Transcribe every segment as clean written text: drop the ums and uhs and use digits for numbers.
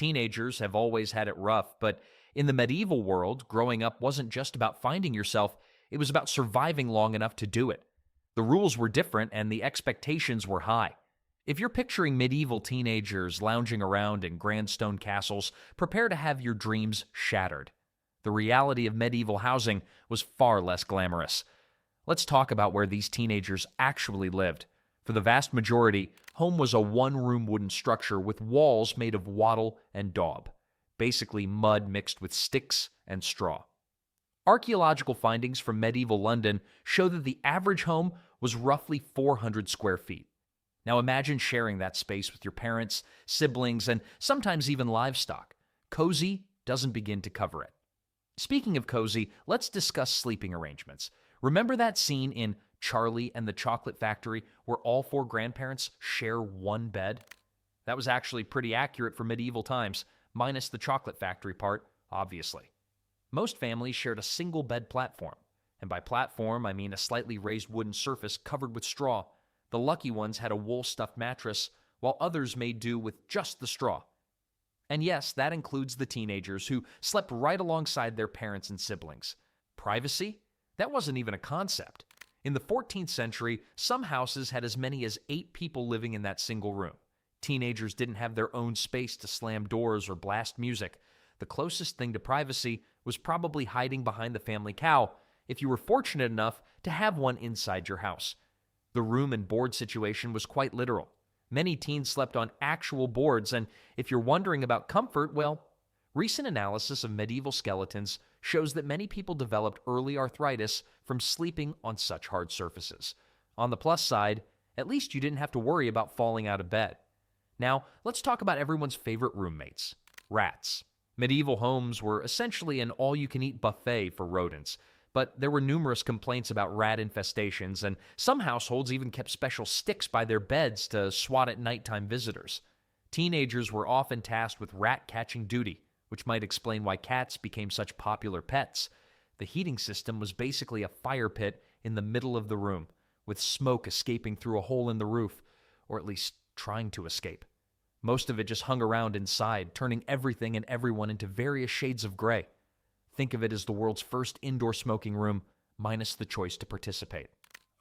Teenagers have always had it rough, but in the medieval world, growing up wasn't just about finding yourself, it was about surviving long enough to do it. The rules were different and the expectations were high. If you're picturing medieval teenagers lounging around in grand stone castles, prepare to have your dreams shattered. The reality of medieval housing was far less glamorous. Let's talk about where these teenagers actually lived. For the vast majority, home was a one-room wooden structure with walls made of wattle and daub, basically mud mixed with sticks and straw. Archaeological findings from medieval London show that the average home was roughly 400 square feet. Now imagine sharing that space with your parents, siblings, and sometimes even livestock. Cozy doesn't begin to cover it. Speaking of cozy, let's discuss sleeping arrangements. Remember that scene in Charlie and the Chocolate Factory where all four grandparents share one bed? That was actually pretty accurate for medieval times, minus the chocolate factory part, obviously. Most families shared a single bed platform, and by platform I mean a slightly raised wooden surface covered with straw. The lucky ones had a wool-stuffed mattress, while others made do with just the straw. And yes, that includes the teenagers who slept right alongside their parents and siblings. Privacy? That wasn't even a concept. In the 14th century, some houses had as many as 8 people living in that single room. Teenagers didn't have their own space to slam doors or blast music. The closest thing to privacy was probably hiding behind the family cow, if you were fortunate enough to have one inside your house. The room and board situation was quite literal. Many teens slept on actual boards, and if you're wondering about comfort, well, recent analysis of medieval skeletons shows that many people developed early arthritis from sleeping on such hard surfaces. On the plus side, at least you didn't have to worry about falling out of bed. Now, let's talk about everyone's favorite roommates, rats. Medieval homes were essentially an all-you-can-eat buffet for rodents, but there were numerous complaints about rat infestations, and some households even kept special sticks by their beds to swat at nighttime visitors. Teenagers were often tasked with rat-catching duty, which might explain why cats became such popular pets. The heating system was basically a fire pit in the middle of the room, with smoke escaping through a hole in the roof, or at least trying to escape. Most of it just hung around inside, turning everything and everyone into various shades of gray. Think of it as the world's first indoor smoking room, minus the choice to participate.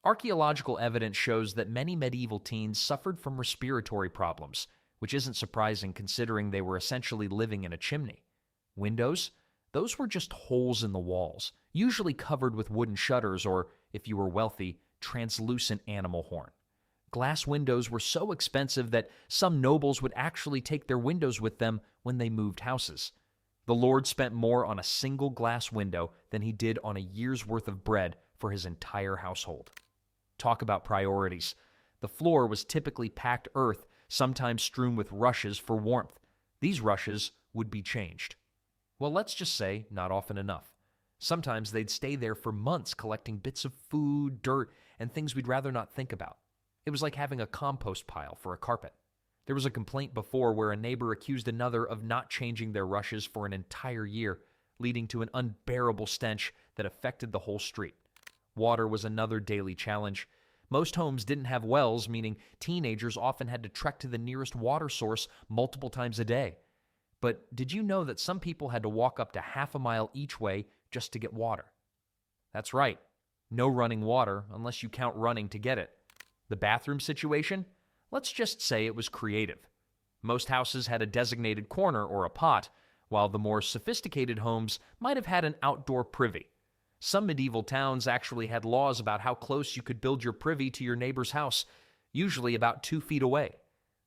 Archaeological evidence shows that many medieval teens suffered from respiratory problems, which isn't surprising considering they were essentially living in a chimney. Windows? Those were just holes in the walls, usually covered with wooden shutters or, if you were wealthy, translucent animal horn. Glass windows were so expensive that some nobles would actually take their windows with them when they moved houses. The lord spent more on a single glass window than he did on a year's worth of bread for his entire household. Talk about priorities. The floor was typically packed earth, sometimes strewn with rushes for warmth. These rushes would be changed. Well, let's just say not often enough. Sometimes they'd stay there for months collecting bits of food, dirt, and things we'd rather not think about. It was like having a compost pile for a carpet. There was a complaint before where a neighbor accused another of not changing their rushes for an entire year, leading to an unbearable stench that affected the whole street. Water was another daily challenge. Most homes didn't have wells, meaning teenagers often had to trek to the nearest water source multiple times a day. But did you know that some people had to walk up to half a mile each way just to get water? That's right, no running water unless you count running to get it. The bathroom situation? Let's just say it was creative. Most houses had a designated corner or a pot, while the more sophisticated homes might have had an outdoor privy. Some medieval towns actually had laws about how close you could build your privy to your neighbor's house, usually about 2 feet away.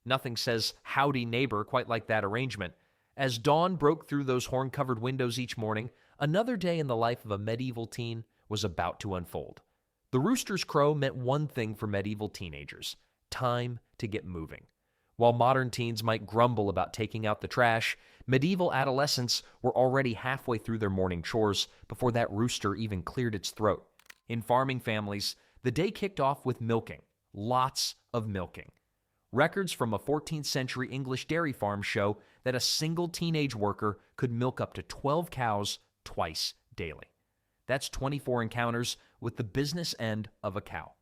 Nothing says howdy neighbor quite like that arrangement. As dawn broke through those horn-covered windows each morning, another day in the life of a medieval teen was about to unfold. The rooster's crow meant one thing for medieval teenagers: time to get moving. While modern teens might grumble about taking out the trash, medieval adolescents were already halfway through their morning chores before that rooster even cleared its throat. In farming families, the day kicked off with milking. Lots of milking. Records from a 14th century English dairy farm show that a single teenage worker could milk up to 12 cows twice daily. That's 24 encounters with the business end of a cow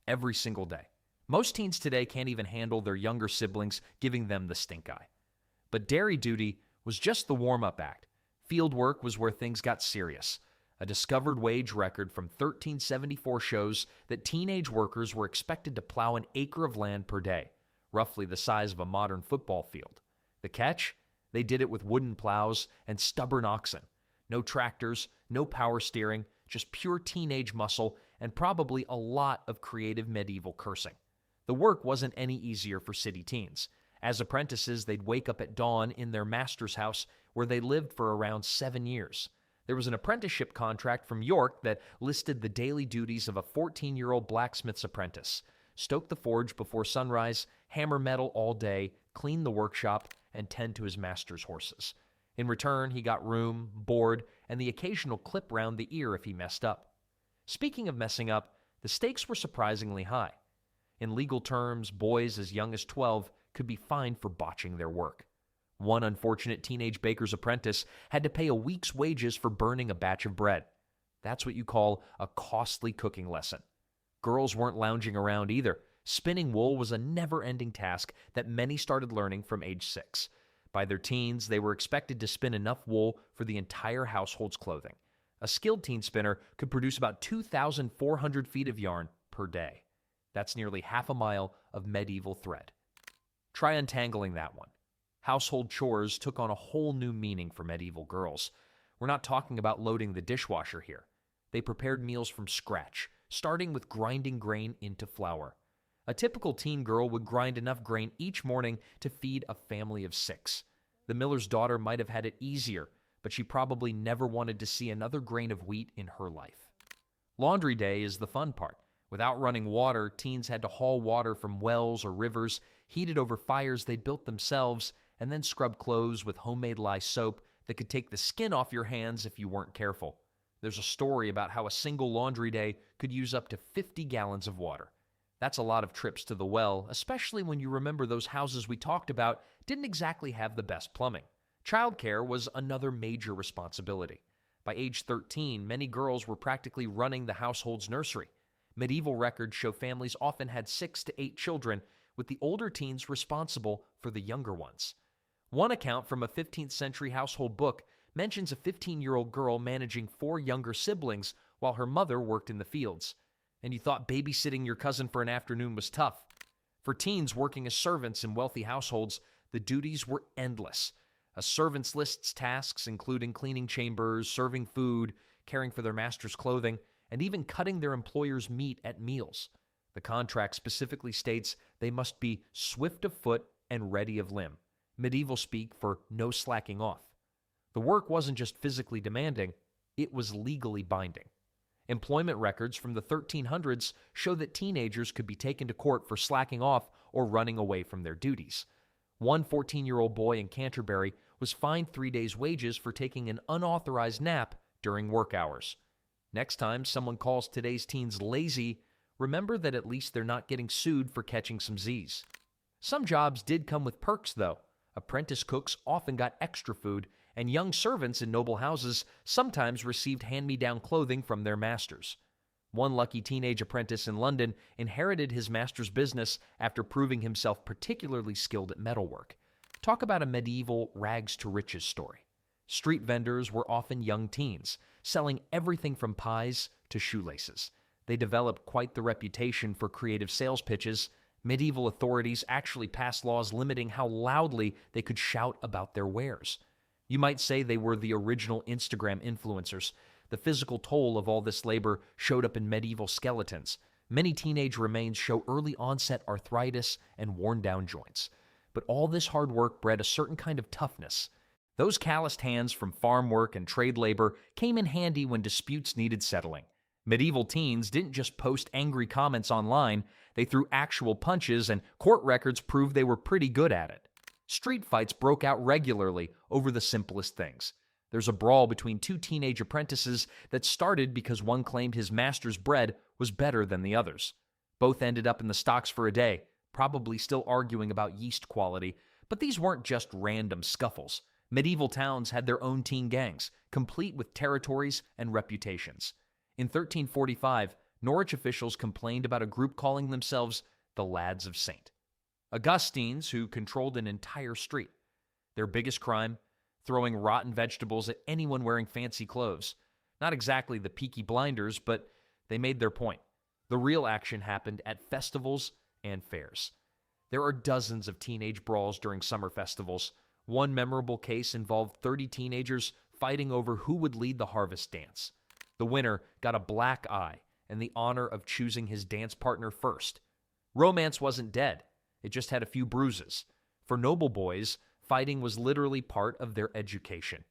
every single day. Most teens today can't even handle their younger siblings giving them the stink eye. But dairy duty was just the warm-up act. Field work was where things got serious. A discovered wage record from 1374 shows that teenage workers were expected to plow an acre of land per day, roughly the size of a modern football field. The catch? They did it with wooden plows and stubborn oxen. No tractors, no power steering, just pure teenage muscle and probably a lot of creative medieval cursing. The work wasn't any easier for city teens. As apprentices, they'd wake up at dawn in their master's house where they lived for around 7 years. There was an apprenticeship contract from York that listed the daily duties of a 14-year-old blacksmith's apprentice: stoke the forge before sunrise, hammer metal all day, clean the workshop, and tend to his master's horses. In return, he got room, board, and the occasional clip round the ear if he messed up. Speaking of messing up, the stakes were surprisingly high. In legal terms, boys as young as 12 could be fined for botching their work. One unfortunate teenage baker's apprentice had to pay a week's wages for burning a batch of bread. That's what you call a costly cooking lesson. Girls weren't lounging around either. Spinning wool was a never-ending task that many started learning from age 6. By their teens, they were expected to spin enough wool for the entire household's clothing. A skilled teen spinner could produce about 2,400 feet of yarn per day. That's nearly half a mile of medieval thread. Try untangling that one. Household chores took on a whole new meaning for medieval girls. We're not talking about loading the dishwasher here. They prepared meals from scratch, starting with grinding grain into flour. A typical teen girl would grind enough grain each morning to feed a family of 6. The miller's daughter might have had it easier, but she probably never wanted to see another grain of wheat in her life. Laundry day is the fun part. Without running water, teens had to haul water from wells or rivers, heat it over fires they'd built themselves, and then scrub clothes with homemade lye soap that could take the skin off your hands if you weren't careful. There's a story about how a single laundry day could use up to 50 gallons of water. That's a lot of trips to the well, especially when you remember those houses we talked about didn't exactly have the best plumbing. Childcare was another major responsibility. By age 13, many girls were practically running the household's nursery. Medieval records show families often had 6 to 8 children, with the older teens responsible for the younger ones. One account from a 15th century household book mentions a 15-year-old girl managing 4 younger siblings while her mother worked in the fields. And you thought babysitting your cousin for an afternoon was tough. For teens working as servants in wealthy households, the duties were endless. A servant's lists tasks including cleaning chambers, serving food, caring for their master's clothing, and even cutting their employer's meat at meals. The contract specifically states they must be swift of foot and ready of limb, medieval speak for no slacking off. The work wasn't just physically demanding, it was legally binding. Employment records from the 1300s show that teenagers could be taken to court for slacking off or running away from their duties. One 14-year-old boy in Canterbury was fined 3 days' wages for taking an unauthorized nap during work hours. Next time someone calls today's teens lazy, remember that at least they're not getting sued for catching some Z's. Some jobs did come with perks, though. Apprentice cooks often got extra food, and young servants in noble houses sometimes received hand-me-down clothing from their masters. One lucky teenage apprentice in London inherited his master's business after proving himself particularly skilled at metalwork. Talk about a medieval rags-to-riches story. Street vendors were often young teens, selling everything from pies to shoelaces. They developed quite the reputation for creative sales pitches. Medieval authorities actually passed laws limiting how loudly they could shout about their wares. You might say they were the original Instagram influencers. The physical toll of all this labor showed up in medieval skeletons. Many teenage remains show early onset arthritis and worn-down joints. But all this hard work bred a certain kind of toughness. Those calloused hands from farm work and trade labor came in handy when disputes needed settling. Medieval teens didn't just post angry comments online, they threw actual punches, and court records proved they were pretty good at it. Street fights broke out regularly over the simplest things. There's a brawl between 2 teenage apprentices that started because one claimed his master's bread was better than the other's. Both ended up in the stocks for a day, probably still arguing about yeast quality, but these weren't just random scuffles. Medieval towns had their own teen gangs, complete with territories and reputations. In 1345, Norwich officials complained about a group calling themselves the Lads of Saint. Augustines who controlled an entire street. Their biggest crime? throwing rotten vegetables at anyone wearing fancy clothes. Not exactly the Peaky Blinders, but they made their point. The real action happened at festivals and fairs. There are dozens of teenage brawls during summer festivals. One memorable case involved 30 teenagers fighting over who would lead the harvest dance. The winner got a black eye and the honor of choosing his dance partner first. Romance wasn't dead. It just had a few bruises. For noble boys, fighting was literally part of their education.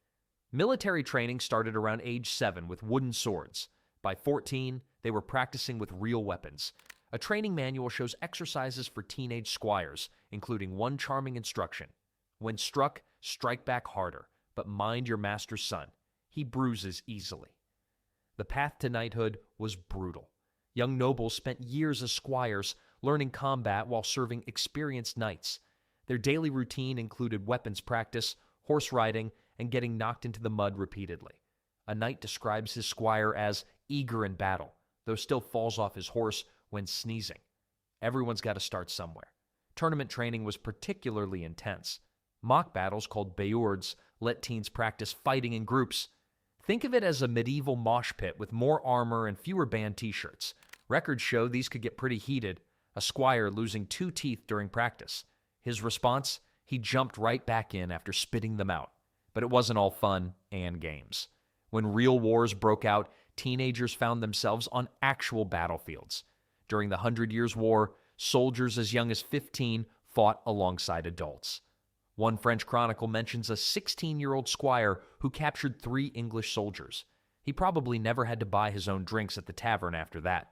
Military training started around age 7 with wooden swords. By 14, they were practicing with real weapons. A training manual shows exercises for teenage squires, including one charming instruction. When struck, strike back harder, but mind your master's son. He bruises easily. The path to knighthood was brutal. Young nobles spent years as squires, learning combat while serving experienced knights. Their daily routine included weapons practice, horse riding, and getting knocked into the mud repeatedly. A knight describes his squire as eager in battle, though still falls off his horse when sneezing. Everyone's got to start somewhere. Tournament training was particularly intense. Mock battles called beurds let teens practice fighting in groups. Think of it as a medieval mosh pit with more armor and fewer band t-shirts. Records show these could get pretty heated, a squire losing 2 teeth during practice. His response? He jumped right back in after spitting them out. But it wasn't all fun and games. When real wars broke out, teenagers found themselves on actual battlefields. During the 100 Years' War, soldiers as young as 15 fought alongside adults. One French chronicle mentions a 16-year-old squire who captured 3 English soldiers. He probably never had to buy his own drinks at the tavern after that.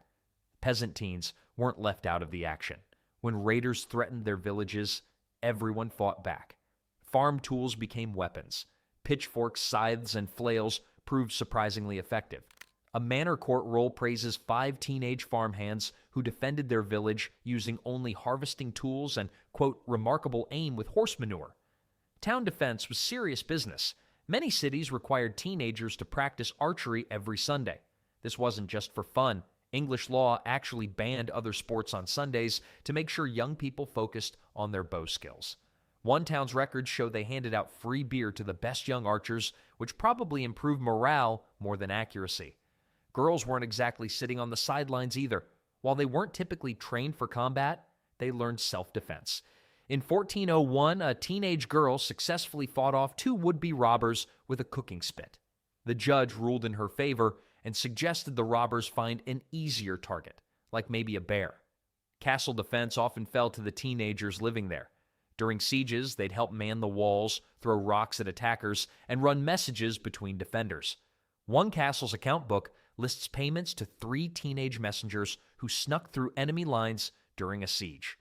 Peasant teens weren't left out of the action. When raiders threatened their villages, everyone fought back. Farm tools became weapons. Pitchforks, scythes, and flails proved surprisingly effective. A manor court roll praises 5 teenage farmhands who defended their village using only harvesting tools and, quote, remarkable aim with horse manure. Town defense was serious business. Many cities required teenagers to practice archery every Sunday. This wasn't just for fun. English law actually banned other sports on Sundays to make sure young people focused on their bow skills. One town's records show they handed out free beer to the best young archers, which probably improved morale more than accuracy. Girls weren't exactly sitting on the sidelines either. While they weren't typically trained for combat, they learned self-defense. In 1401, a teenage girl successfully fought off 2 would-be robbers with a cooking spit. The judge ruled in her favor and suggested the robbers find an easier target, like maybe a bear. Castle defense often fell to the teenagers living there. During sieges, they'd help man the walls, throw rocks at attackers, and run messages between defenders. One castle's account book lists payments to 3 teenage messengers who snuck through enemy lines during a siege.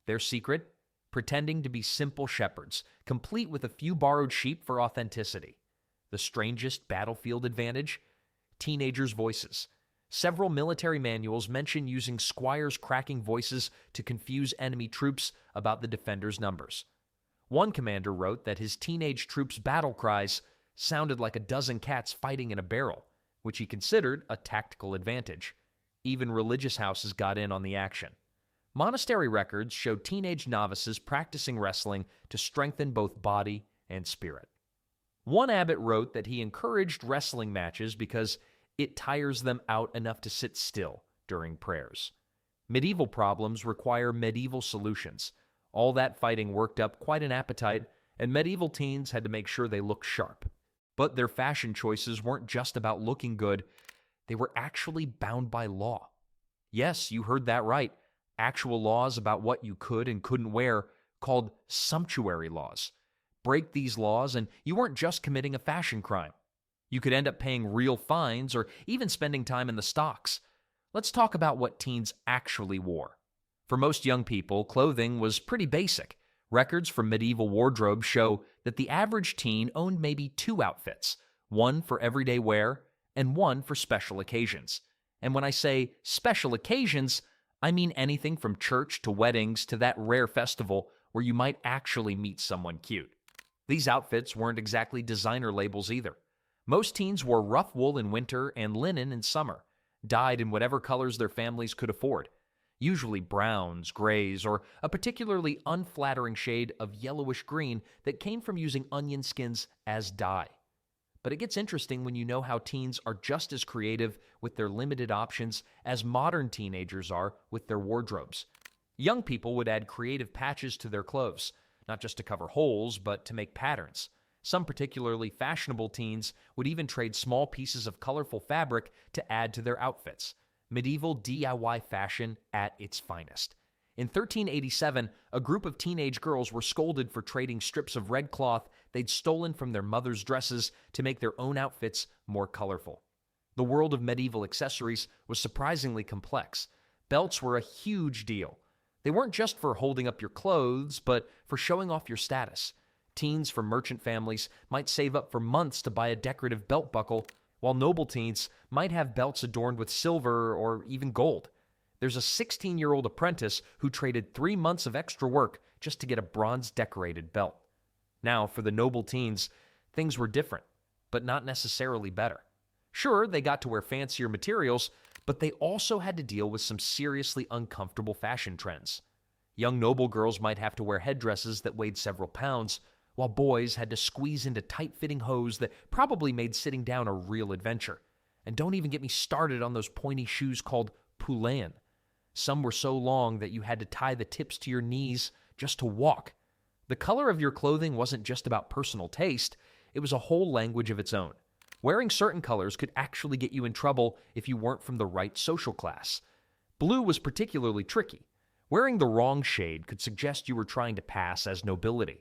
Their secret? Pretending to be simple shepherds, complete with a few borrowed sheep for authenticity. The strangest battlefield advantage? Teenagers' voices. Several military manuals mention using squires' cracking voices to confuse enemy troops about the defenders' numbers. One commander wrote that his teenage troops' battle cries sounded like a dozen cats fighting in a barrel, which he considered a tactical advantage. Even religious houses got in on the action. Monastery records show teenage novices practicing wrestling to strengthen both body and spirit. One abbot wrote that he encouraged wrestling matches because it tires them out enough to sit still during prayers. Medieval problems require medieval solutions. All that fighting worked up quite an appetite, and medieval teens had to make sure they looked sharp. But their fashion choices weren't just about looking good. They were actually bound by law. Yes, you heard that right. Actual laws about what you could and couldn't wear, called sumptuary laws. Break these laws, and you weren't just committing a fashion crime. You could end up paying real fines or even spending time in the stocks. Let's talk about what teens actually wore. For most young people, clothing was pretty basic. Records from medieval wardrobes show that the average teen owned maybe 2 outfits, one for everyday wear and one for special occasions. And when I say special occasions, I mean anything from church to weddings to that rare festival where you might actually meet someone cute. These outfits weren't exactly designer labels either. Most teens wore rough wool in winter and linen in summer, dyed in whatever colors their families could afford. usually browns, grays, or a particularly unflattering shade of yellowish green that came from using onion skins as dye. But it gets interesting when you know how teens are just as creative with their limited options as modern teenagers are with their wardrobes. Young people would add creative patches to their clothes, not just to cover holes, but to make patterns. Some particularly fashionable teens would even trade small pieces of colorful fabric to add to their outfits. Medieval DIY fashion at its finest. In 1387, a group of teenage girls were scolded for trading strips of red cloth they'd stolen from their mother's dresses to make their own outfits more colorful. The world of medieval accessories was surprisingly complex. Belts were a huge deal. They weren't just for holding up your clothes, but for showing off your status. Teens from merchant families might save up for months to buy a decorative belt buckle, while noble teens might have belts adorned with silver or even gold. There's a 16-year-old apprentice who traded 3 months of extra work just to get a bronze-decorated belt. Now, for the noble teens, things were different, but not necessarily better. Sure, they got to wear fancier materials, but they also had to deal with some seriously uncomfortable fashion trends. Young noble girls might have to wear headdresses that weighed several pounds, while boys had to squeeze into tight-fitting hose that probably made sitting down a real adventure. And don't even get me started on those pointy shoes called poulain. Some were so long that you had to tie the tips to your knees just to walk. The color of your clothing wasn't just about personal taste, it was a whole language of its own. Wearing certain colors could actually get you in trouble if you weren't from the right social class. Blue was particularly tricky. Wearing the wrong shade could suggest you were trying to pass as nobility.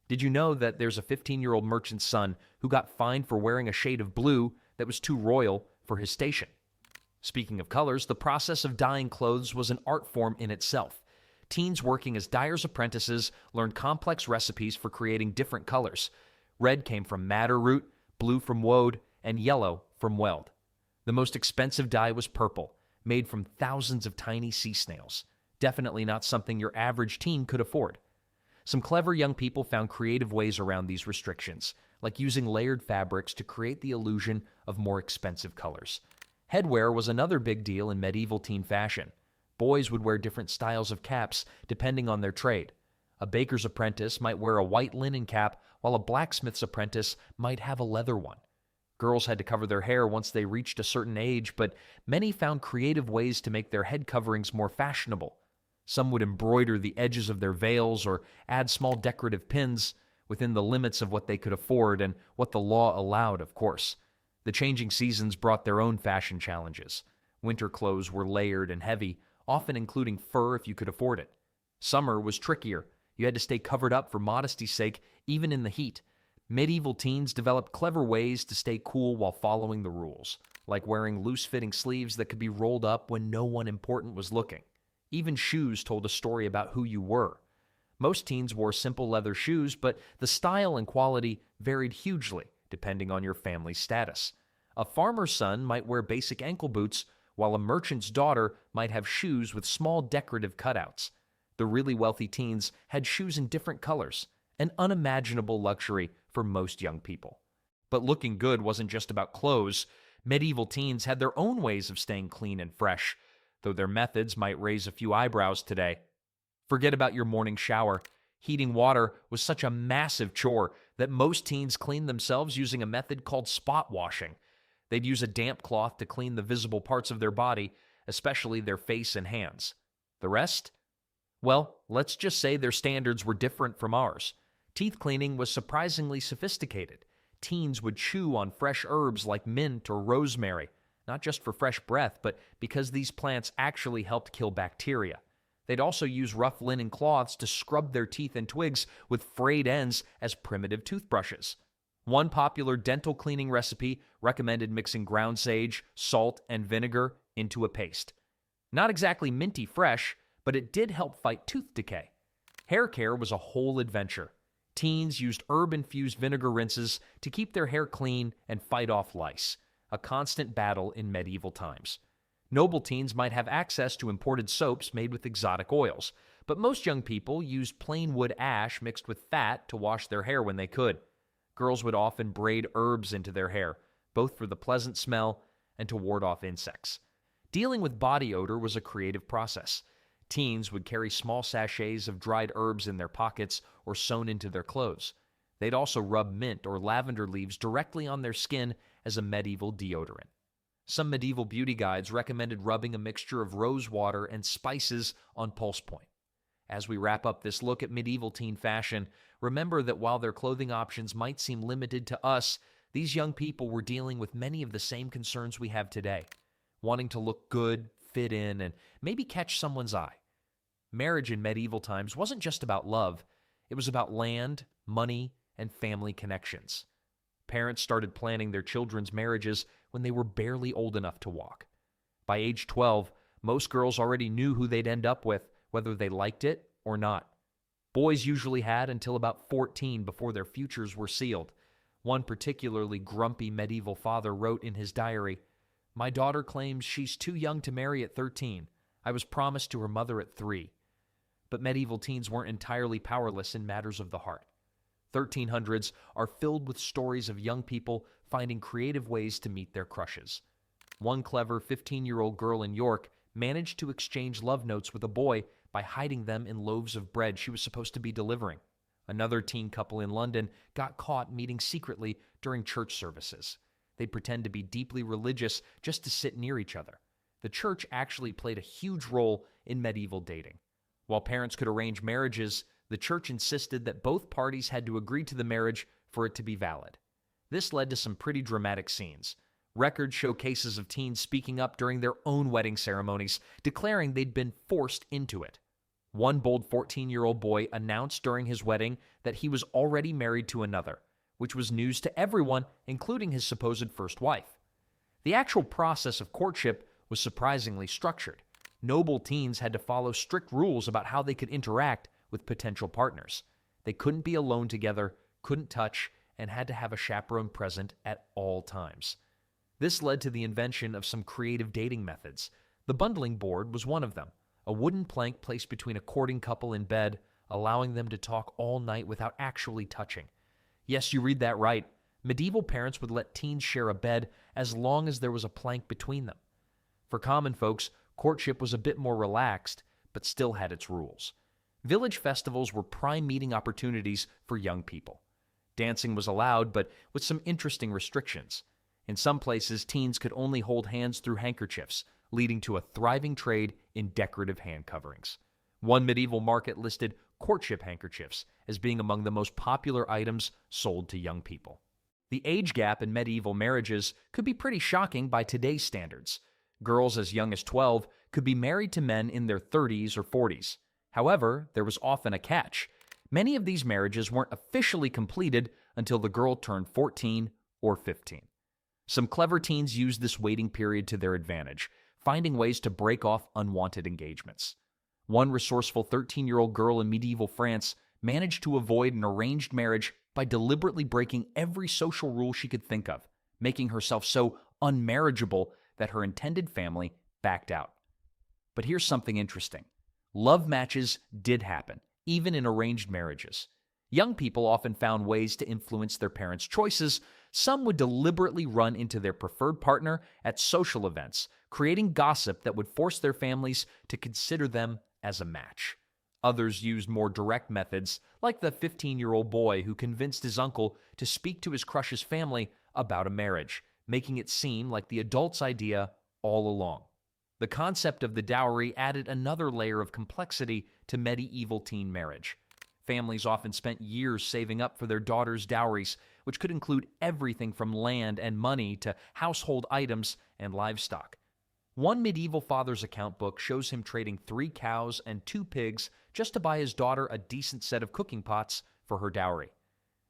Did you know that there's a 15-year-old merchant's son who got fined for wearing a shade of blue that was too royal for his station? Speaking of colors, the process of dyeing clothes was an art form in itself. Teens working as dyers' apprentices learned complex recipes for creating different colors. Red came from madder root, blue from woad, and yellow from weld. The most expensive dye was purple, made from thousands of tiny sea snails. Definitely not something your average teen could afford. Some clever young people found creative ways around these restrictions, like using layered fabrics to create the illusion of more expensive colors. Headwear was another big deal in medieval teen fashion. Boys would wear different styles of caps depending on their trade. A baker's apprentice might wear a white linen cap, while a blacksmith's apprentice might have a leather one. Girls had to cover their hair once they reached a certain age, but many found creative ways to make their head coverings more fashionable. Some would embroider the edges of their veils or add small decorative pins within the limits of what they could afford and what the law allowed, of course. The changing seasons brought their own fashion challenges. Winter clothes were layered and heavy, often including fur if you could afford it. Summer was trickier. You had to stay covered up for modesty's sake, even in the heat. Medieval teens developed clever ways to stay cool while following the rules, like wearing loose-fitting sleeves that could be rolled up when no one important was looking. Even shoes told a story about who you were. Most teens wore simple leather shoes, but the style and quality varied hugely depending on your family's status. A farmer's son might wear basic ankle boots, while a merchant's daughter might have shoes with small decorative cutouts. The really wealthy teens had shoes in different colors, an unimaginable luxury for most young people. But looking good wasn't just about clothes. Medieval teens had their own ways of staying clean and fresh, though their methods might raise a few eyebrows today. Forget about your morning shower. Heating water was such a massive chore that most teens cleaned themselves using a method called spot washing. They'd use a damp cloth to clean the visible parts of their body, especially their face and hands. The rest? Well, let's just say their standards were different from ours. Teeth cleaning was surprisingly sophisticated. Teens would chew on fresh herbs like mint or rosemary, not just for fresh breath, but because these plants actually helped kill bacteria. They'd also use rough linen cloths to scrub their teeth and twigs with frayed ends as primitive toothbrushes. One popular dental cleaning recipe recommended mixing ground sage, salt, and vinegar into a paste. Not exactly minty fresh, but it did help fight tooth decay. Hair care was a whole adventure. Teens used herb-infused vinegar rinses to keep their hair clean and fight off lice, a constant battle in medieval times. Noble teens might have access to imported soaps made with exotic oils, but most young people used plain wood ash mixed with fat to wash their hair when they could. Girls would often braid herbs into their hair, both for the pleasant smell and to ward off insects. Dealing with body odor was a creative process. Teens would carry small sachets of dried herbs in their pockets or sewn into their clothes. They'd also rub mint or lavender leaves directly on their skin as a medieval deodorant. Some medieval beauty guides recommended rubbing a mixture of rose water and spices on pulse point. As we wrap up this look at medieval teen fashion, remember that while their clothing options might seem limited to us, these young people were dealing with many of the same concerns we have today, wanting to look good, fit in, and maybe catch someone's eye. Marriage in medieval times wasn't just about love. It was about land, money, and family connections. Parents started planning their children's marriages when they were barely old enough to walk. By age 12, most girls already knew who they'd end up with, whether they liked it or not. Boys usually had until about 14 before their futures were sealed. One particularly grumpy medieval father wrote in his diary, "My daughter claims she's too young to marry at 13. I was promised to her mother at 3. But medieval teens weren't entirely powerless in matters of the heart. 1300s are filled with stories of young people finding creative ways to meet their crushes. One clever 15-year-old girl in York managed to exchange love notes with a boy by hiding them in loaves of bread she was supposed to be delivering. Another teen couple in London got caught meeting secretly during church services. They'd pretend to be deeply religious just to sit near each other. The church actually played a huge role in medieval dating. While parents could arrange marriages, the church insisted that both parties had to agree to the marriage for it to be valid. This led to some pretty dramatic scenes. Records show cases of teens speaking up during their own wedding ceremonies, declaring they'd been forced into it. One bold 14-year-old boy announced during his wedding that he was already married to another, which was news to everyone, including his supposed first wife. The actual process of courtship was surprisingly structured. Noble teens had to follow strict rules about how they could interact with potential partners. They couldn't be alone together, couldn't touch, and had to have a chaperone present at all times. This led to the invention of some creative dating methods. The bundling board was one of them, a wooden plank placed between a courting couple in bed, allowing them to talk all night without actually touching. Yes, you read that right. Medieval parents would let teens share a bed as long as there was a plank between them. For common folks, courtship was a bit more relaxed, but still had its rules. Village festivals were prime meeting opportunities for young people. Dancing was allowed, but with some interesting restrictions. In some places, teens could only hold hands through handkerchiefs, leading to a thriving trade in decorative hand coverings. One medieval market listed courtship handkerchiefs as being among the most popular items sold to young people. The age gap in medieval marriages could be pretty shocking by today's standards. Girls as young as 12 could be married to men in their 30s or 40s. However, there was often a catch. Many of these marriages weren't officially completed until the girl turned 14 or 15. Some clever teens used this waiting period to their advantage, finding ways to break off unwanted engagements. One resourceful 13-year-old girl in medieval France managed to avoid an arranged marriage by deliberately breaking every social rule she could think of, making herself so unmarriageable that her intended family backed out. But here's something interesting. Love matches did happen, even in arranged marriages. Young people often found ways to influence their parents' choices. Some would deliberately run into their preferred partner at social events, creating gossip that would force their families to consider them as a match. Others used more direct methods, like the 15-year-old boy who convinced his uncle to speak to his crush's family about a marriage, making it seem like the adult's idea all along. The concept of the dowry added another layer of complexity to medieval teen marriage. Families often spent years saving up for their daughters' dowries, which could include everything from land and money to household items and livestock. One medieval father's account book shows him trading 3 cows and 2 pigs just to buy his daughter a decent set of cooking pots for her dowry.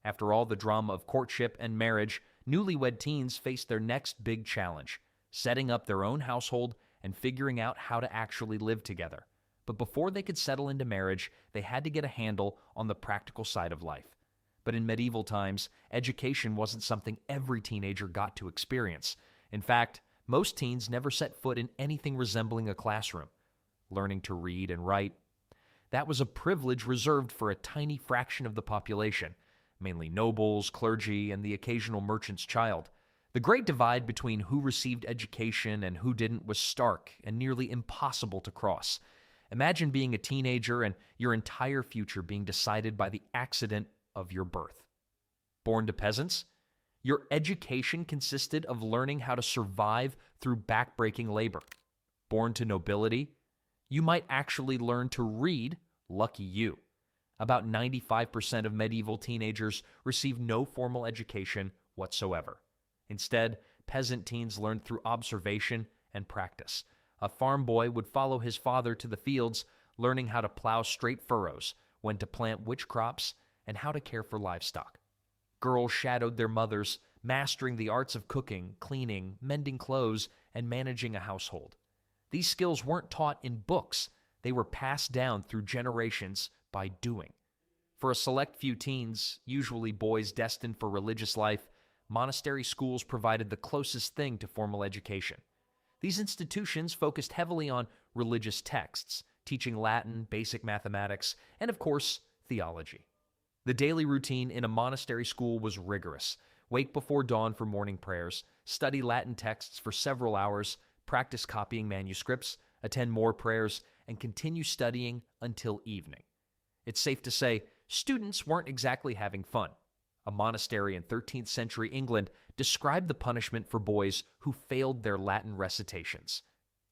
After all the drama of courtship and marriage, newlywed teens faced their next big challenge, setting up their own household and figuring out how to actually live together. But before they could settle into marriage, they had to get a handle on the practical side of life. But in medieval times, education wasn't something every teenager got to experience. In fact, most teens never set foot in anything resembling a classroom. Learning to read and write, that was a privilege reserved for a tiny fraction of the population, mainly nobles, clergy, and the occasional merchant's child. The great divide between who received education and who didn't was stark and nearly impossible to cross. Imagine being a teenager and your entire future being decided by the accident of your birth. Born to peasants? Your education consisted of learning how to survive through backbreaking labor. Born to nobility? You might actually learn to read, lucky you. About 95% of medieval teenagers received no formal education whatsoever. Instead, peasant teens learned through observation and practice. A farm boy would follow his father to the fields, learning how to plow straight furrows, when to plant which crops, and how to care for livestock. Girls shadowed their mothers, mastering the arts of cooking, cleaning, mending clothes, and managing a household. These skills weren't taught in books. They were passed down through generations by doing. For a select few teens, usually boys destined for religious life, monastery schools provided the closest thing to formal education. These institutions focused heavily on religious texts, teaching Latin, basic mathematics, and of course, theology. The daily routine in a monastery school was rigorous. Wake before dawn for morning prayers, study Latin texts for several hours, practice copying manuscripts, attend more prayers, and continue studying until evening. It's safe to say, students weren't exactly having fun. A monastery in 13th century England described the punishment for boys who failed their Latin recitations.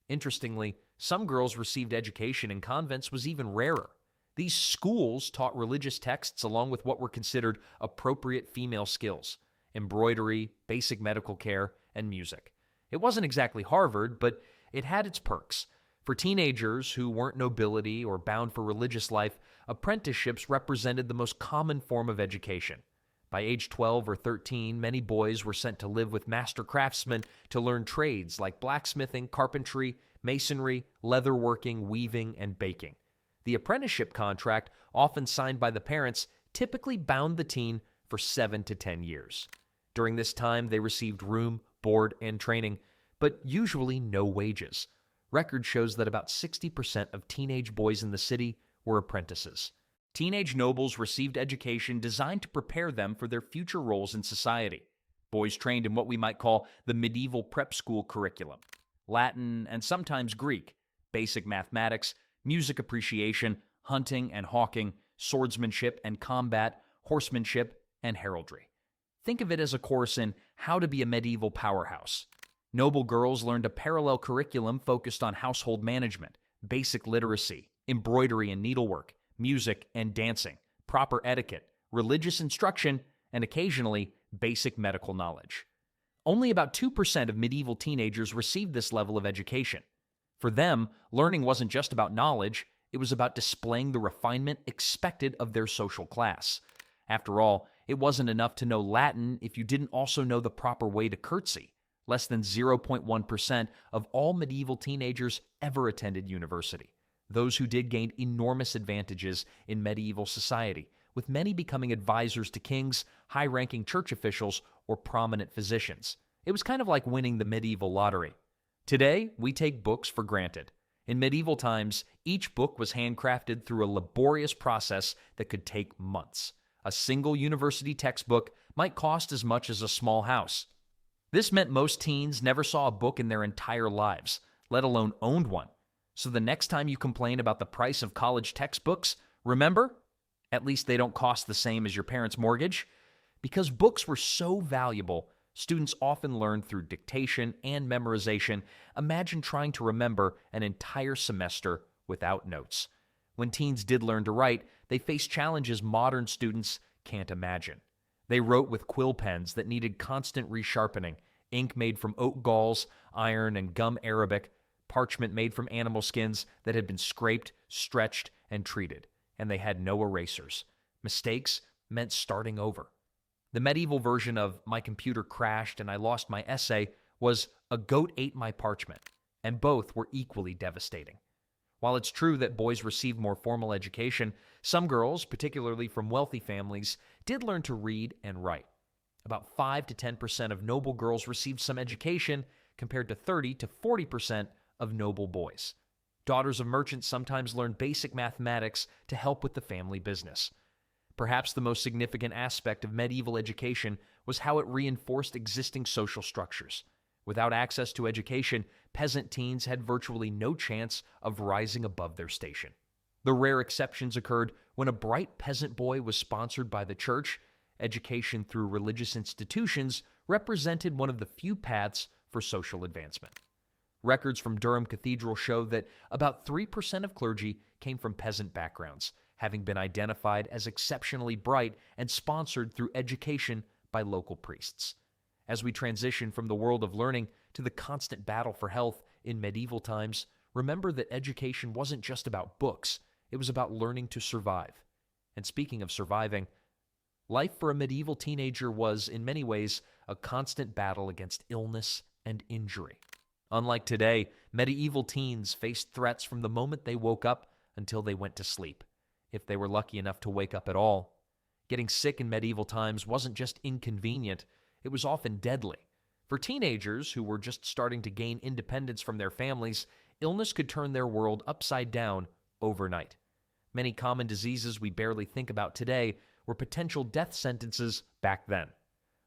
Interestingly, some girls received education in convents was even rarer. These schools taught religious texts along with what were considered appropriate female skills: embroidery, basic medical care, and music. It wasn't exactly Harvard, but it had its perks. For teenagers who weren't nobility or bound for religious life, apprenticeships represented the most common form of education. By age 12 or 13, many boys were sent to live with master craftsmen to learn trades like blacksmithing, carpentry, masonry, leatherworking, weaving, and baking. The apprenticeship contract, often signed by the parents, typically bound the teen for 7 to 10 years. During this time, they received room, board, and training, but usually no wages. Record shows that about 60% of teenage boys in the city were apprentices. Teenage nobles received education designed to prepare them for their future roles in society. Boys trained in what we might call the medieval prep school curriculum: Latin and sometimes Greek, basic mathematics, music appreciation, hunting and hawking, swordsmanship and combat, horsemanship, and heraldry. Think of it as a course in how to be a medieval powerhouse. Noble girls learned a parallel curriculum focused on household management, basic literacy, embroidery and needlework, music and dancing, proper etiquette, religious instruction, and occasionally basic medical knowledge. Only about 2% of medieval teenagers received this level of education. For them, learning wasn't just about knowledge, it was about displaying the refinement expected of their social class. After all, it wasn't enough to know Latin if you didn't also know the proper way to curtsy. Less than 0.1% of all medieval teenagers ever attended university. Those who did gained enormous advantages in medieval society, with many becoming advisors to kings, high-ranking church officials, or prominent physicians. It was kind of like winning the medieval lottery. Today, we take books for granted. In medieval times, each book was handcrafted through a laborious process that could take months. A single university textbook might cost as much as a small house. This meant most teens never saw a book in their entire lives, let alone owned one. So the next time you complain about the price of college textbooks, remember, at least they don't cost the same as your parents' mortgage. Because books were so valuable, students often learned through dictation and memorization. Imagine trying to remember an entire semester without notes. When teens did learn to write, they faced challenges modern students can't imagine. They wrote with quill pens that needed constant resharpening, ink made from oak galls, iron, and gum arabic, parchment made from animal skins that had been scraped, stretched, and treated, and they had no erasers. Mistakes meant starting over. The medieval version of "my computer crashed and I lost my essay" was "a goat ate my parchment," and both were equally devastating. While it's true that boys received more formal education, some girls, particularly from wealthy families, did learn to read and write. About 5 to 10% of noble girls received some education, compared to 30 to 40% of noble boys. Daughters of merchants sometimes learned basic mathematics to help with the family business. Perhaps the most significant aspect of medieval education was how it reinforced existing social structures. Without access to education, peasant teens had virtually no chance of rising above their station. The rare exceptions occurred when a bright peasant boy was sponsored by the church. Education through religious institutions represented one of the few paths for social advancement. Records from Durham Cathedral show that about 3% of clergy came from peasant backgrounds, having been identified as exceptionally bright and sponsored through education by local priests. As we transition from the world of learning to the constant battle for health in medieval times, remember that education wasn't just about books, it was about learning to survive. And speaking of surviving, life for a medieval teenager was, in many ways, a constant battle against illness and injury. Unlike today, medieval teens faced threats from the moment they woke up until they went to sleep, if they were lucky enough to wake up at all. Getting sick in medieval times wasn't just inconvenient, it was often deadly. For teenagers who were just starting to gain independence from their families, illness could turn their world upside down overnight. Many common diseases we barely think about today were potential death sentences back then.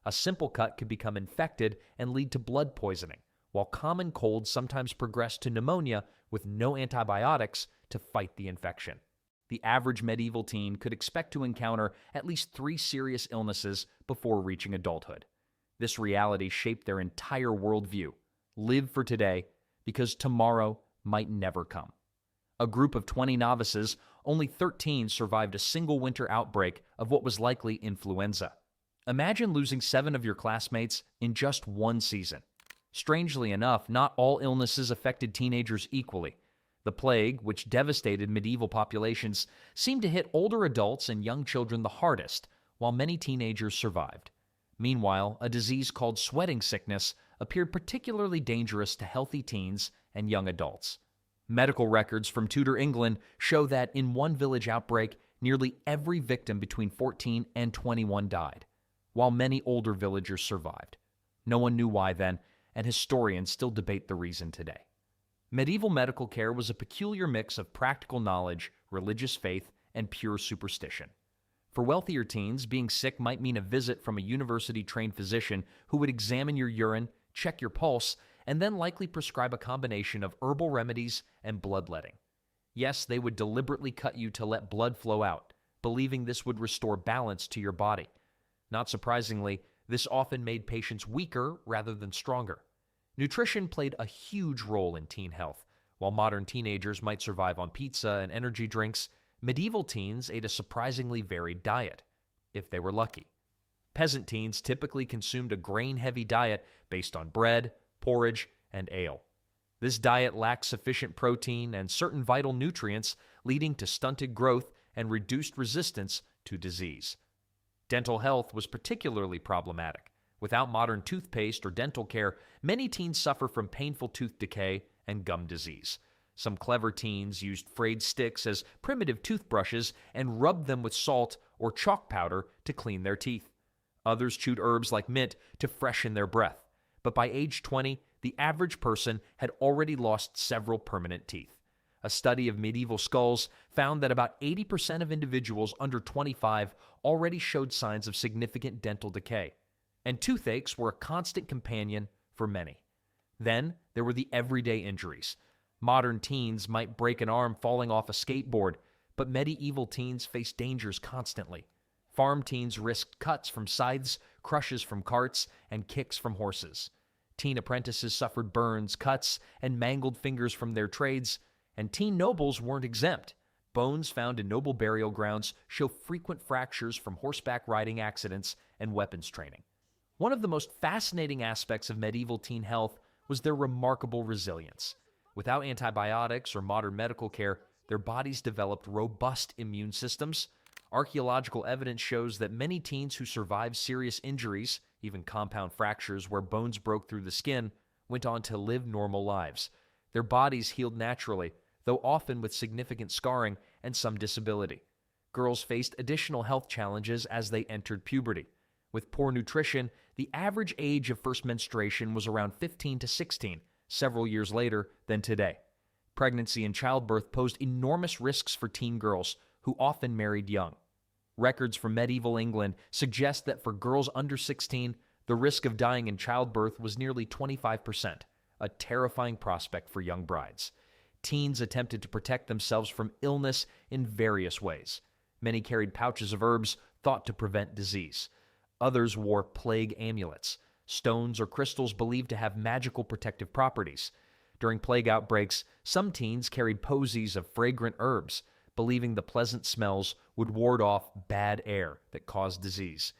A simple cut could become infected and lead to blood poisoning, while common colds sometimes progressed to pneumonia with no antibiotics to fight the infection. The average medieval teen could expect to encounter at least 3 serious illnesses before reaching adulthood. This reality shaped their entire worldview. Live for today, because tomorrow might never come. A group of 20 novices, only 13 survived a single winter outbreak of what was likely influenza. Imagine losing 7 of your classmates in just one season. Strangely enough, not all illnesses affected teenagers equally. The plague, which devastated medieval populations, seemed to hit older adults and young children the hardest, while many teenagers survived. Meanwhile, a disease called sweating sickness appeared particularly dangerous to healthy teens and young adults. Medical records from Tudor England show that in one village outbreak, nearly every victim between 14 and 21 died, while many older villagers survived. No one knew why then, and historians still debate the reason today. Medieval medical care was a peculiar mix of practical knowledge, religious faith, and pure superstition. For wealthier teens, being sick might mean a visit from a university-trained physician who would examine your urine, check your pulse, and then likely prescribe a combination of herbal remedies and bloodletting. Yes, they would deliberately cut you to let blood flow out, believing this would restore balance to your body. Not surprisingly, this often made patients weaker rather than stronger. Nutrition played a huge role in teen health. While modern teenagers might survive on pizza and energy drinks, medieval teens ate a surprisingly varied diet, if they were lucky. Peasant teens typically consumed a grain-heavy diet based on bread, porridge, and ale. This diet lacked sufficient protein and certain vital nutrients, leading to stunted growth and reduced resistance to disease. Dental health was particularly problematic. Without modern toothpaste or dental care, many teens suffer from painful tooth decay and gum disease. Some clever teens used frayed sticks as primitive toothbrushes and rubbed them with salt or chalk powder to clean their teeth. Others chewed herbs like mint to freshen their breath. But by age 20, the average person had already lost several permanent teeth. A study of medieval skulls found that about 80% of individuals under 25 already showed signs of significant dental decay, and toothaches were a constant companion for many. Then there were the everyday injuries. Modern teens might break an arm falling off a skateboard, but medieval teens faced dangers constantly. Farm teens risked cuts from scythes, crushes from carts, and kicks from horses. Teen apprentices suffered burns, cuts, and mangled fingers from their trades, and teen nobles weren't exempt. Bones found in noble burial grounds show frequent fractures from horseback riding accidents and weapons training. One of the most fascinating aspects of medieval teen health was their remarkable resilience. Without antibiotics or modern medical care, their bodies developed robust immune systems. Archaeological evidence shows that many teens who survived serious injuries, even compound fractures where bones broke through the skin, went on to live normal lives. Their bodies healed naturally, though often with significant scarring and some disability. Girls faced additional health challenges as they entered puberty. With poor nutrition, the average age of first menstruation was around 15 to 16, several years later than today. Pregnancy and childbirth posed enormous risks for teen girls, who often married young. Records from medieval England suggest that for girls under 16, The risk of dying in childbirth was nearly 25%, a terrifying prospect for young brides. Teens attempted to protect themselves from illness in various ways. Many carried pouches of herbs thought to prevent disease. Others wore plague amulets, stones or crystals believed to have magical protective properties. During plague outbreaks, some teens carried posies of fragrant herbs, believing the pleasant smells would ward off bad air that caused disease.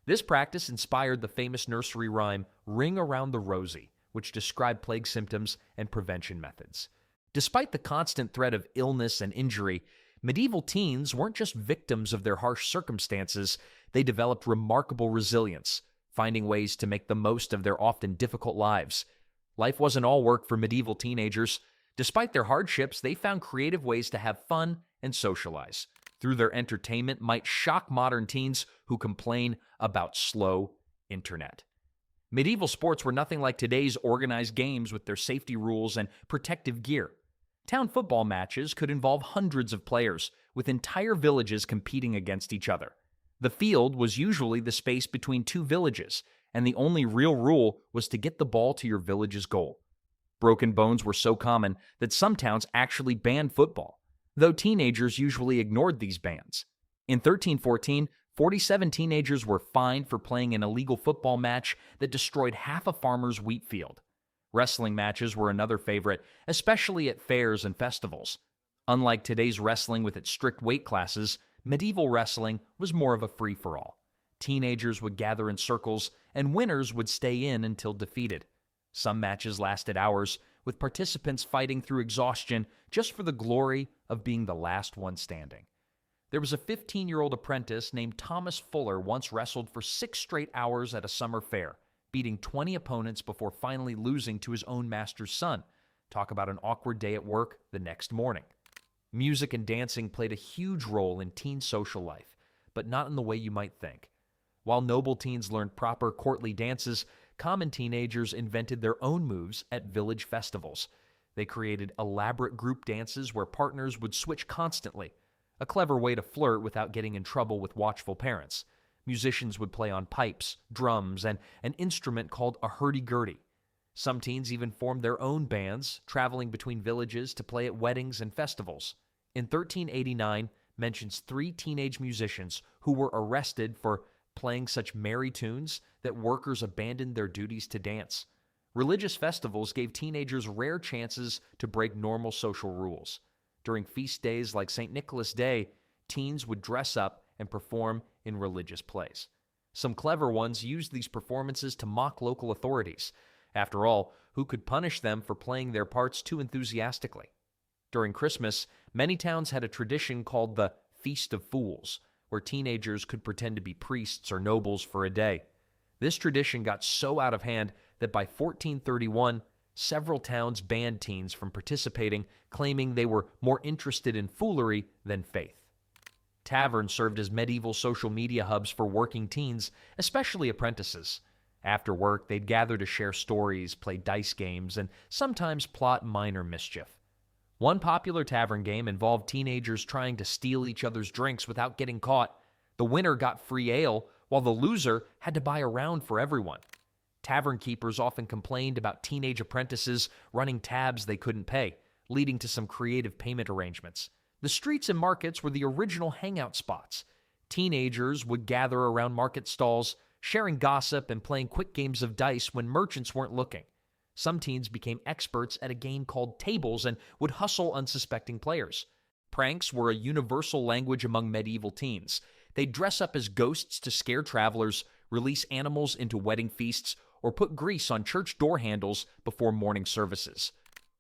This practice inspired the famous nursery rhyme, "Ring Around the Rosy," which described plague symptoms and prevention methods. Despite the constant threat of illness and injury, medieval teens weren't just victims of their harsh circumstances, they developed remarkable resilience, finding ways to make the most of their often difficult lives. Life wasn't all work for medieval teenagers. Despite their hardships, they found creative ways to have fun and socialize. Through their entertainment might shock modern teens who complain about slow internet. Medieval sports were nothing like today's organized games with their safety rules and protective gear. Town football matches could involve hundreds of players, with entire villages competing against each other. The field was usually the space between two villages, and the only real rule was to get the ball to your village's goal. Broken bones were so common that some towns actually banned football, though teenagers usually ignored these bans. In 1314, 47 teenagers were fined for playing an illegal football match that destroyed half a farmer's wheat field. Wrestling matches were another favorite, especially at fairs and festivals. Unlike today's wrestling with its strict weight classes, medieval wrestling was more of a free-for-all. Teenagers would gather in circles, and winners would stay in until defeated. Some matches lasted hours, with participants fighting through exhaustion just for the glory of being the last one standing. There was a 15-year-old apprentice named Thomas Fuller once wrestled for 6 straight hours at a summer fair, beating 20 opponents before finally losing to his own master's son. Talk about an awkward day at work the next morning. Music and dancing played a huge role in teen social life, but not in the way you might think. While noble teens learned proper courtly dances, common teenagers invented their own moves at village festivals. They created elaborate group dances where partners would switch constantly, a clever way to flirt without getting in trouble with watchful parents. Musicians would play on pipes, drums, and an instrument called a hurdy-gurdy. Some teens even formed their own bands, traveling between villages to play at weddings and festivals. In 1389, mentions 3 teenage musicians who were arrested for playing such merry tunes that workers abandoned their duties to dance. Religious festivals gave teenagers rare chances to break normal social rules. During feast days like St. Nicholas Day, teens would dress up and perform in religious plays. Some clever ones used these performances to mock local authorities. After all, who could punish them for playing their parts too enthusiastically? During Christmas, many towns had a tradition called the Feast of Fools, where teenagers could pretend to be priests or nobles for a day. This tradition got so out of hand that by 1431, several towns banned teens from participating, claiming they were more interested in foolery than faith. Taverns served as medieval social media hubs for working teens, especially apprentices. After work, they'd gather to share stories, play dice games, and sometimes plot minor mischief. One popular tavern game involved teenagers trying to steal each other's drinks without getting caught. The winner got free ale, while the loser had to buy a round for everyone. Tavern keepers often complained about teenage apprentices running tabs they couldn't pay, leading to some creative payment arrangements. The streets and markets were the original hangout spots. Teenagers would gather around market stalls, sharing gossip and playing quick games of dice when merchants weren't looking. Some teens became experts at a game called tables and would hustle unsuspecting players. Pranks were a universal language among medieval teens. They'd dress up as ghosts to scare travelers, release animals into wedding feasts, or put grease on church door handles before morning services.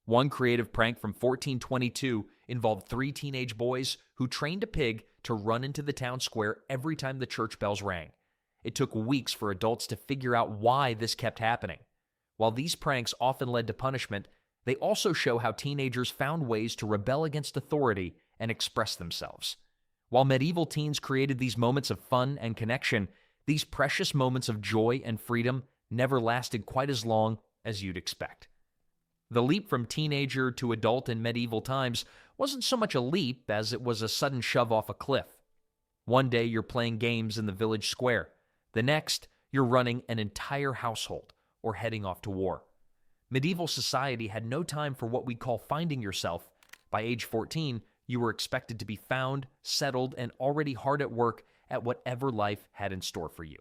One creative prank from 1422 involved 3 teenage boys who trained a pig to run into the town square every time the church bells rang. It took weeks for adults to figure out why this kept happening. While these pranks often led to punishment, they also show how teenagers found ways to rebel against authority and express themselves. While medieval teens created these moments of fun and connection, these precious moments of joy and freedom never lasted quite as long as you'd expect. The leap from teenager to adult in medieval times wasn't so much a leap as it was a sudden shove off a cliff. One day you're playing games in the village square. The next, You're running an entire household or heading off to war. Medieval society had no time for what we call finding yourself. By age 14, you were expected to be found, settled, and already hard at work at whatever life had in store for you.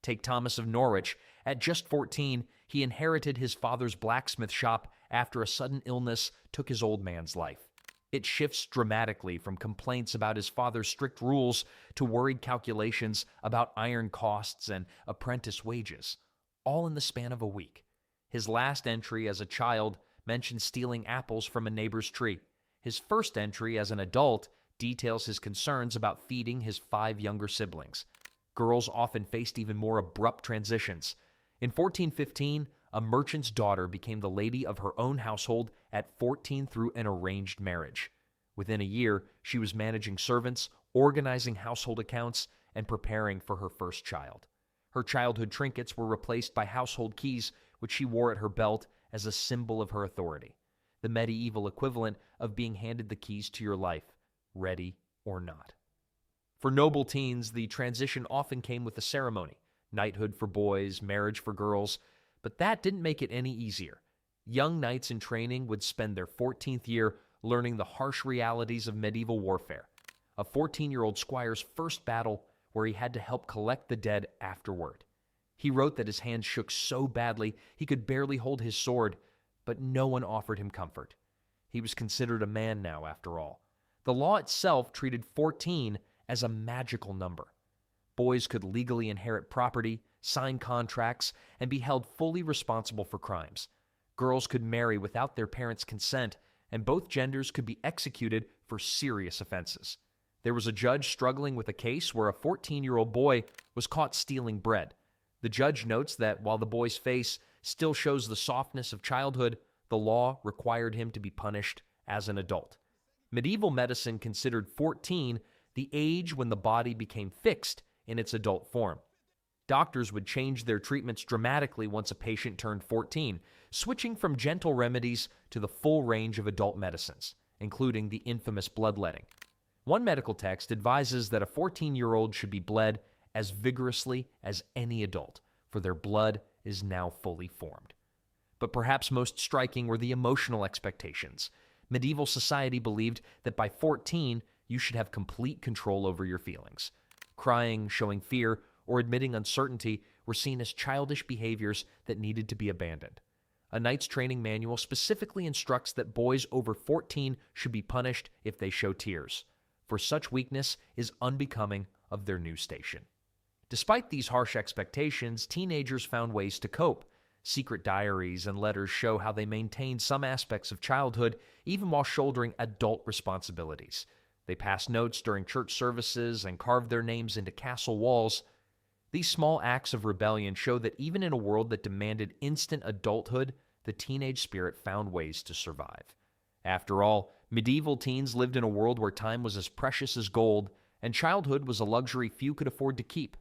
Take Thomas of Norwich. At just 14, he inherited his father's blacksmith shop after a sudden illness took his old man's life. It shifts dramatically from complaints about his father's strict rules to worried calculations about iron costs and apprentice wages, all in the span of a week. His last entry as a child mentions stealing apples from a neighbor's tree. His first entry as an adult details his concerns about feeding his 5 younger siblings. Girls often faced even more abrupt transitions. In 1415, a merchant's daughter became the lady of her own household at 14 through an arranged marriage. Within a year, she was managing servants, organizing household accounts, and preparing for her first child. Her childhood trinkets were replaced by household keys, which she wore at her belt as a symbol of her authority, the medieval equivalent of being handed the keys to your life, ready or not. For noble teens, the transition often came with a ceremony, knighthood for boys, marriage for girls, but that didn't make it any easier. Young knights in training would spend their 14th year learning the harsh realities of medieval warfare. A 14-year-old squire's first battle where he had to help collect the dead afterward. He wrote that his hands shook so badly he could barely hold his sword, but no one offered him comfort. He was considered a man now, after all. The law itself treated 14 as a magical number. Boys could legally inherit property, sign contracts, and be held fully responsible for crimes. Girls could marry without their parents' consent, and both genders could be executed for serious offenses. There was a judge struggling with a case where a 14-year-old boy was caught stealing bread. The judge notes that while the boy's face still shows the softness of childhood, the law required him to be punished as an adult. Medieval medicine considered 14 the age when the body became fixed in its adult form. Doctors would change their treatments dramatically once a patient turned 14, switching from gentle remedies to the full range of adult medicines, including the infamous bloodletting. One medical text advises that a 14-year-old should be bled as vigorously as any adult, for their blood is now fully formed. But perhaps most striking were the emotional expectations. Medieval society believed that by 14, you should have complete control over your feelings. Crying, showing fear, or admitting uncertainty were seen as childish behaviors that needed to be abandoned. A knight's training manual specifically instructs that boys over 14 should be punished if they show tears, for such weakness is unbecoming of their new station. Despite these harsh expectations, teenagers found ways to cope. Secret diaries and letters show how they maintained some aspects of childhood even while shouldering adult responsibilities. They passed notes during church services and carved their names into castle walls. These small acts of rebellion show that even in a world that demanded instant adulthood, the teenage spirit found ways to survive. After all, medieval teens lived in a world where time was as precious as gold, and childhood was a luxury few could afford to keep.